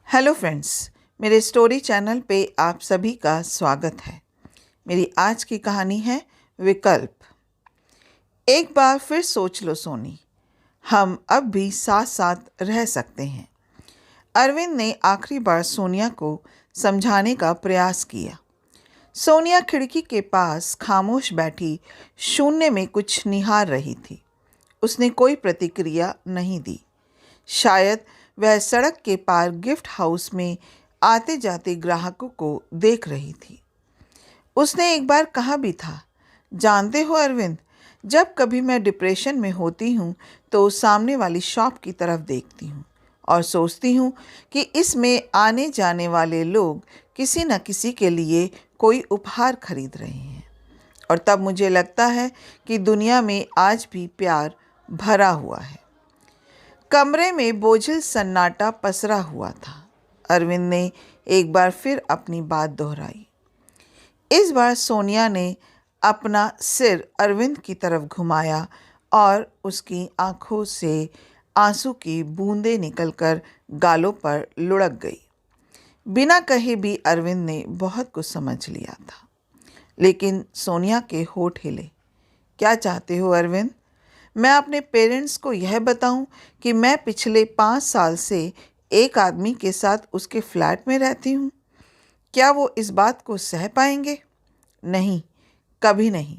Hello friends, मेरे story channel पे आप सभी का स्वागत है। मेरी आज की कहानी है विकल्प। एक बार फिर सोच लो सोनी, हम अब भी साथ साथ रह सकते हैं। अरविंद ने आखिरी बार सोनिया को समझाने का प्रयास किया। सोनिया खिड़की के पास खामोश बैठी शून्य में कुछ निहार रही थी। उसने कोई प्रतिक्रिया नहीं दी। शायद वह सड़क के पार गिफ्ट हाउस में आते जाते ग्राहकों को देख रही थी। उसने एक बार कहा भी था, जानते हो अरविंद, जब कभी मैं डिप्रेशन में होती हूँ तो सामने वाली शॉप की तरफ देखती हूँ और सोचती हूँ कि इसमें आने जाने वाले लोग किसी न किसी के लिए कोई उपहार खरीद रहे हैं। और तब मुझे लगता है कि दुनिया में आज भी प्यार भरा हुआ है। कमरे में बोझिल सन्नाटा पसरा हुआ था। अरविंद ने एक बार फिर अपनी बात दोहराई। इस बार सोनिया ने अपना सिर अरविंद की तरफ घुमाया और उसकी आंखों से आंसू की बूंदें निकलकर गालों पर लुढ़क गई। बिना कहे भी अरविंद ने बहुत कुछ समझ लिया था, लेकिन सोनिया के होठ हिले। क्या चाहते हो अरविंद? मैं अपने पेरेंट्स को यह बताऊं कि मैं पिछले 5 साल से एक आदमी के साथ उसके फ्लैट में रहती हूं? क्या वो इस बात को सह पाएंगे? नहीं, कभी नहीं।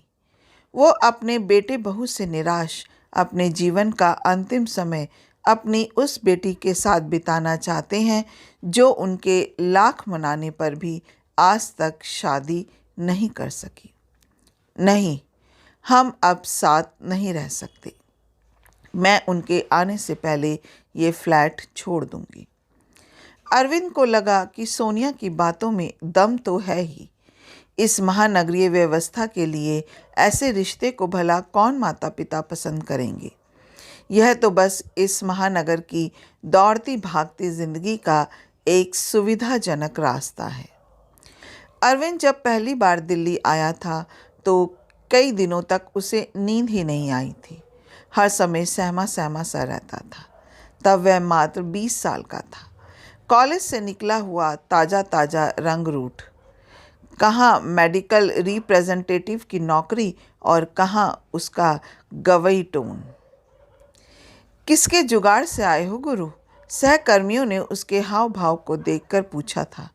वो अपने बेटे बहू से निराश अपने जीवन का अंतिम समय अपनी उस बेटी के साथ बिताना चाहते हैं जो उनके लाख मनाने पर भी आज तक शादी नहीं कर सकी। नहीं, हम अब साथ नहीं रह सकते। मैं उनके आने से पहले ये फ्लैट छोड़ दूंगी। अरविंद को लगा कि सोनिया की बातों में दम तो है ही। इस महानगरीय व्यवस्था के लिए ऐसे रिश्ते को भला कौन माता पिता पसंद करेंगे? यह तो बस इस महानगर की दौड़ती भागती जिंदगी का एक सुविधाजनक रास्ता है। अरविंद जब पहली बार दिल्ली आया था तो कई दिनों तक उसे नींद ही नहीं आई थी। हर समय सहमा सहमा सा रहता था। तब वह मात्र 20 साल का था। कॉलेज से निकला हुआ ताज़ा ताज़ा रंगरूट। कहाँ मेडिकल रिप्रेजेंटेटिव की नौकरी और कहाँ उसका गवई टोन। किसके जुगाड़ से आए हो गुरु? सहकर्मियों ने उसके हाव भाव को देखकर पूछा था।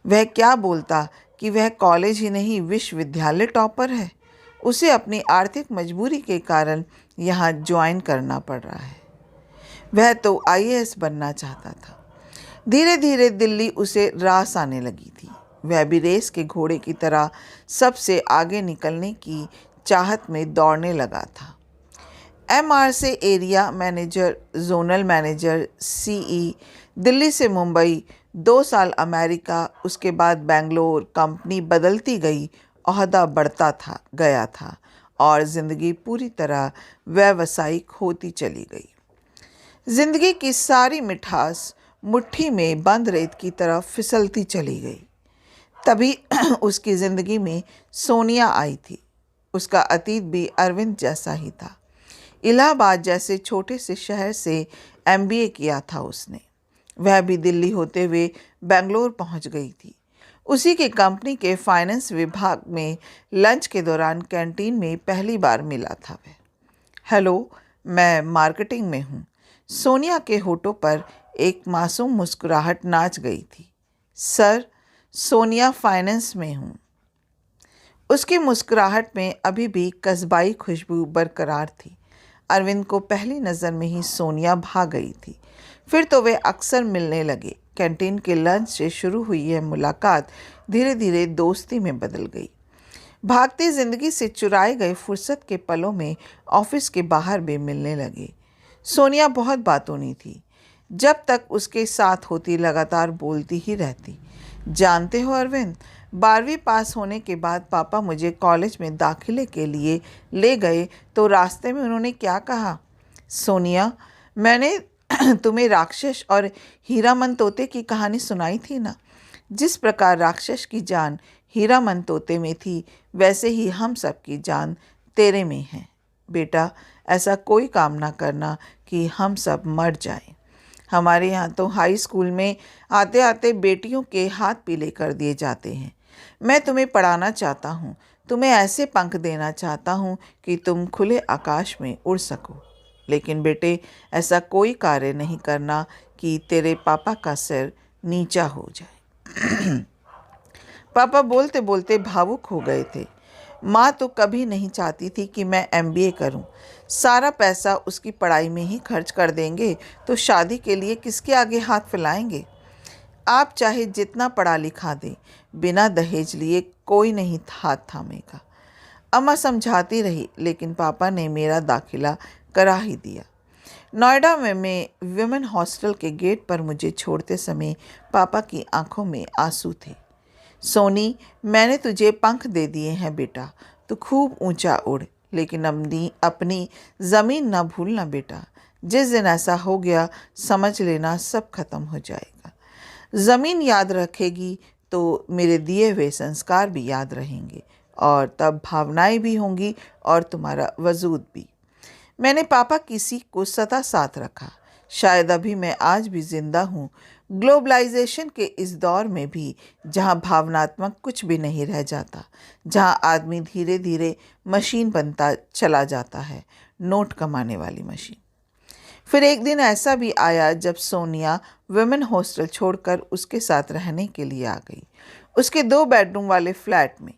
वह क्या बोलता कि वह कॉलेज ही नहीं विश्वविद्यालय टॉपर है। उसे अपनी आर्थिक मजबूरी के कारण यहाँ ज्वाइन करना पड़ रहा है। वह तो आईएएस बनना चाहता था। धीरे धीरे दिल्ली उसे रास आने लगी थी। वह भी रेस के घोड़े की तरह सबसे आगे निकलने की चाहत में दौड़ने लगा था। एमआर से area manager, zonal manager, CE, Delhi से मुंबई, 2 साल अमेरिका, उसके बाद बेंगलोर। कंपनी बदलती गई, ओहदा बढ़ता गया था और ज़िंदगी पूरी तरह व्यावसायिक होती चली गई। ज़िंदगी की सारी मिठास मुट्ठी में बंद रेत की तरफ फिसलती चली गई। तभी उसकी ज़िंदगी में सोनिया आई थी। उसका अतीत भी अरविंद जैसा ही था। इलाहाबाद जैसे छोटे से शहर से एमबीए किया था उसने। वह भी दिल्ली होते हुए बेंगलोर पहुंच गई थी। उसी की कंपनी के फाइनेंस विभाग में लंच के दौरान कैंटीन में पहली बार मिला था वह। हेलो, मैं मार्केटिंग में हूँ। सोनिया के होठों पर एक मासूम मुस्कुराहट नाच गई थी। सर, सोनिया फाइनेंस में हूँ। उसकी मुस्कुराहट में अभी भी कस्बाई खुशबू बरकरार थी। अरविंद को पहली नज़र में ही सोनिया भा गई थी। फिर तो वे अक्सर मिलने लगे। कैंटीन के लंच से शुरू हुई यह मुलाकात धीरे धीरे दोस्ती में बदल गई। भागती जिंदगी से चुराए गए फुर्सत के पलों में ऑफिस के बाहर भी मिलने लगे। सोनिया बहुत बातूनी थी। जब तक उसके साथ होती लगातार बोलती ही रहती। जानते हो अरविंद, 12वीं पास होने के बाद पापा मुझे कॉलेज में दाखिले के लिए ले गए तो रास्ते में उन्होंने क्या कहा? सोनिया, मैंने तुम्हें राक्षस और हीरामन तोते की कहानी सुनाई थी ना। जिस प्रकार राक्षस की जान हीरामन तोते में थी, वैसे ही हम सब की जान तेरे में है। बेटा, ऐसा कोई काम ना करना कि हम सब मर जाएं। हमारे यहाँ तो हाई स्कूल में आते आते बेटियों के हाथ पीले कर दिए जाते हैं। मैं तुम्हें पढ़ाना चाहता हूँ, तुम्हें ऐसे पंख देना चाहता हूँ कि तुम खुले आकाश में उड़ सको। लेकिन बेटे, ऐसा कोई कार्य नहीं करना कि तेरे पापा का सिर नीचा हो जाए। पापा बोलते बोलते भावुक हो गए थे। माँ तो कभी नहीं चाहती थी कि मैं MBA करूं। सारा पैसा उसकी पढ़ाई में ही खर्च कर देंगे तो शादी के लिए किसके आगे हाथ फैलाएंगे। आप चाहे जितना पढ़ा लिखा दें, बिना दहेज लिए कोई नहीं हाथ थामेगा। अम्मा समझाती रही, लेकिन पापा ने मेरा दाखिला करा ही दिया। नोएडा में मैं विमेन हॉस्टल के गेट पर मुझे छोड़ते समय पापा की आंखों में आंसू थे। सोनी, मैंने तुझे पंख दे दिए हैं बेटा, तू खूब ऊंचा उड़, लेकिन अपनी ज़मीन ना भूलना बेटा। जिस दिन ऐसा हो गया, समझ लेना सब खत्म हो जाएगा। ज़मीन याद रखेगी तो मेरे दिए हुए संस्कार भी याद रहेंगे, और तब भावनाएं भी होंगी और तुम्हारा वजूद भी। मैंने पापा की सीख को सदा साथ रखा। शायद अभी मैं आज भी जिंदा हूँ, ग्लोबलाइजेशन के इस दौर में भी, जहाँ भावनात्मक कुछ भी नहीं रह जाता, जहाँ आदमी धीरे धीरे मशीन बनता चला जाता है, नोट कमाने वाली मशीन। फिर एक दिन ऐसा भी आया जब सोनिया विमेन हॉस्टल छोड़कर उसके साथ रहने के लिए आ गई, उसके 2 बेडरूम वाले फ्लैट में।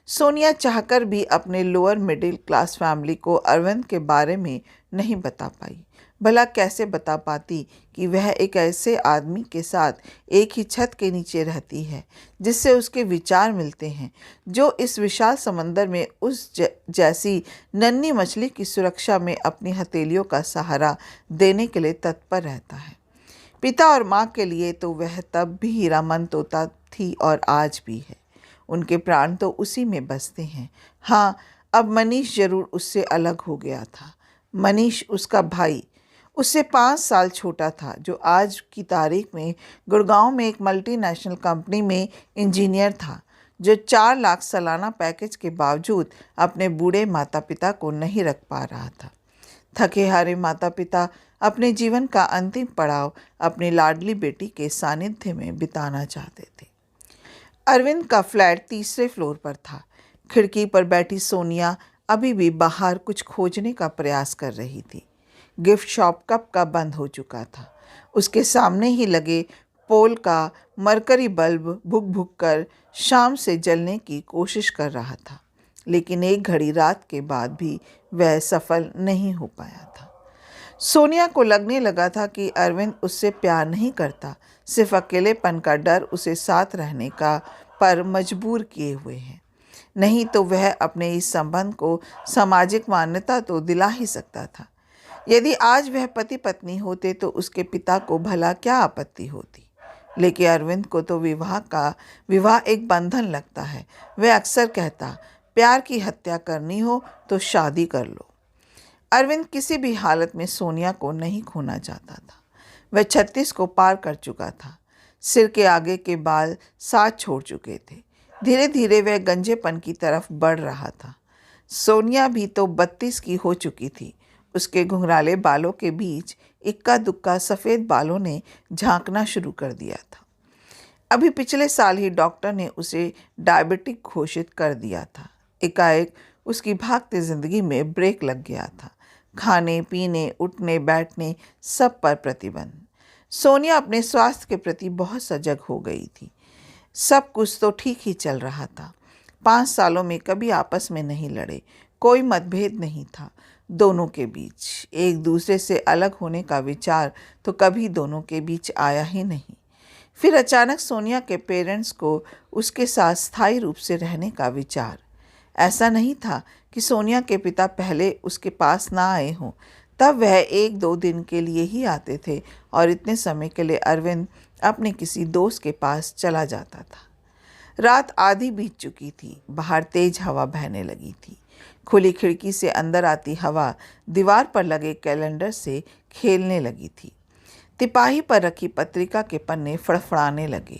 सोनिया चाहकर भी अपने लोअर मिडिल क्लास फैमिली को अरविंद के बारे में नहीं बता पाई। भला कैसे बता पाती कि वह एक ऐसे आदमी के साथ एक ही छत के नीचे रहती है जिससे उसके विचार मिलते हैं, जो इस विशाल समंदर में उस जैसी नन्ही मछली की सुरक्षा में अपनी हथेलियों का सहारा देने के लिए तत्पर रहता है। पिता और माँ के लिए तो वह तब भी हीरामन तोता थी और आज भी है। उनके प्राण तो उसी में बसते हैं। हाँ, अब मनीष जरूर उससे अलग हो गया था। मनीष उसका भाई, उससे 5 साल छोटा था, जो आज की तारीख में गुड़गांव में एक मल्टीनेशनल कंपनी में इंजीनियर था, जो 4 लाख सालाना पैकेज के बावजूद अपने बूढ़े माता पिता को नहीं रख पा रहा था। थके हारे माता पिता अपने जीवन का अंतिम पड़ाव अपनी लाडली बेटी के सानिध्य में बिताना चाहते थे। अरविंद का फ्लैट 3रे फ्लोर पर था। खिड़की पर बैठी सोनिया अभी भी बाहर कुछ खोजने का प्रयास कर रही थी। गिफ्ट शॉप कब का बंद हो चुका था। उसके सामने ही लगे पोल का मरकरी बल्ब भुक भुक कर शाम से जलने की कोशिश कर रहा था, लेकिन एक घड़ी रात के बाद भी वह सफल नहीं हो पाया था। सोनिया को लगने लगा था कि अरविंद उससे प्यार नहीं करता, सिर्फ अकेलेपन का डर उसे साथ रहने का पर मजबूर किए हुए है। नहीं तो वह अपने इस संबंध को सामाजिक मान्यता तो दिला ही सकता था। यदि आज वह पति पत्नी होते तो उसके पिता को भला क्या आपत्ति होती। लेकिन अरविंद को तो विवाह एक बंधन लगता है। वह अक्सर कहता, प्यार की हत्या करनी हो तो शादी कर लो। अरविंद किसी भी हालत में सोनिया को नहीं खोना चाहता था। वह 36 को पार कर चुका था। सिर के आगे के बाल साथ छोड़ चुके थे। धीरे धीरे वह गंजेपन की तरफ बढ़ रहा था। सोनिया भी तो 32 की हो चुकी थी। उसके घुंघराले बालों के बीच इक्का दुक्का सफ़ेद बालों ने झांकना शुरू कर दिया था। अभी पिछले साल ही डॉक्टर ने उसे डायबिटिक घोषित कर दिया था। एकाएक उसकी भागती जिंदगी में ब्रेक लग गया था। खाने पीने, उठने बैठने सब पर प्रतिबंध। सोनिया अपने स्वास्थ्य के प्रति बहुत सजग हो गई थी। सब कुछ तो ठीक ही चल रहा था। 5 सालों में कभी आपस में नहीं लड़े, कोई मतभेद नहीं था दोनों के बीच। एक दूसरे से अलग होने का विचार तो कभी दोनों के बीच आया ही नहीं। फिर अचानक सोनिया के पेरेंट्स को उसके साथ स्थायी रूप से रहने का विचार। ऐसा नहीं था कि सोनिया के पिता पहले उसके पास ना आए हों, तब वह 1-2 दिन के लिए ही आते थे और इतने समय के लिए अरविंद अपने किसी दोस्त के पास चला जाता था। रात आधी बीत चुकी थी। बाहर तेज हवा बहने लगी थी। खुली खिड़की से अंदर आती हवा दीवार पर लगे कैलेंडर से खेलने लगी थी। तिपाही पर रखी पत्रिका के पन्ने फड़फड़ाने लगे।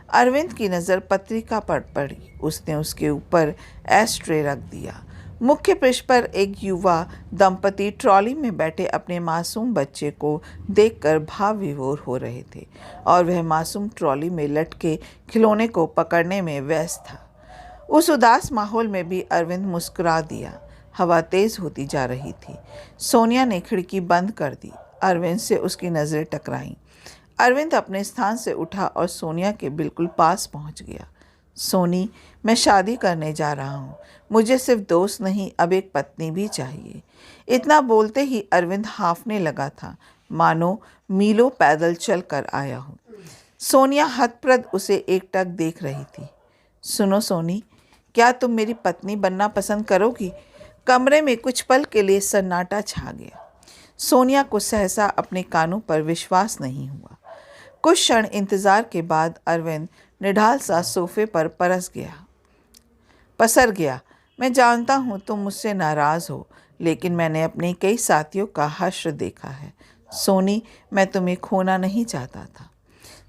अरविंद की नज़र पत्रिका पर पड़ी। उसने उसके ऊपर एस्ट्रे रख दिया। मुख्य पृष्ठ पर एक युवा दंपति ट्रॉली में बैठे अपने मासूम बच्चे को देखकर भाव विभोर हो रहे थे और वह मासूम ट्रॉली में लटके खिलौने को पकड़ने में व्यस्त था। उस उदास माहौल में भी अरविंद मुस्कुरा दिया। हवा तेज होती जा रही थी। सोनिया ने खिड़की बंद कर दी। अरविंद से उसकी नज़रें टकराईं। अरविंद अपने स्थान से उठा और सोनिया के बिल्कुल पास पहुंच गया। सोनी, मैं शादी करने जा रहा हूँ। मुझे सिर्फ दोस्त नहीं, अब एक पत्नी भी चाहिए। इतना बोलते ही अरविंद हाँफने लगा था, मानो मीलों पैदल चल कर आया हो। सोनिया हतप्रद उसे एकटक देख रही थी। सुनो सोनी, क्या तुम मेरी पत्नी बनना पसंद करोगी? कमरे में कुछ पल के लिए सन्नाटा छा गया। सोनिया को सहसा अपने कानों पर विश्वास नहीं हुआ। कुछ क्षण इंतजार के बाद अरविंद निढाल सा सोफे पर पसर गया। मैं जानता हूँ तुम मुझसे नाराज़ हो, लेकिन मैंने अपने कई साथियों का हश्र देखा है। सोनी, मैं तुम्हें खोना नहीं चाहता था।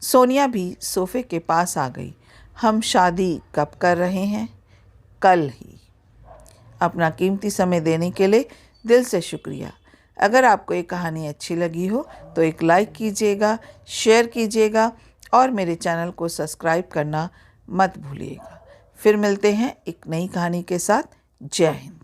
सोनिया भी सोफे के पास आ गई। हम शादी कब कर रहे हैं? कल ही। अपना कीमती समय देने के लिए दिल से शुक्रिया। अगर आपको ये कहानी अच्छी लगी हो तो एक लाइक कीजिएगा, शेयर कीजिएगा और मेरे चैनल को सब्सक्राइब करना मत भूलिएगा। फिर मिलते हैं एक नई कहानी के साथ। जय हिंद।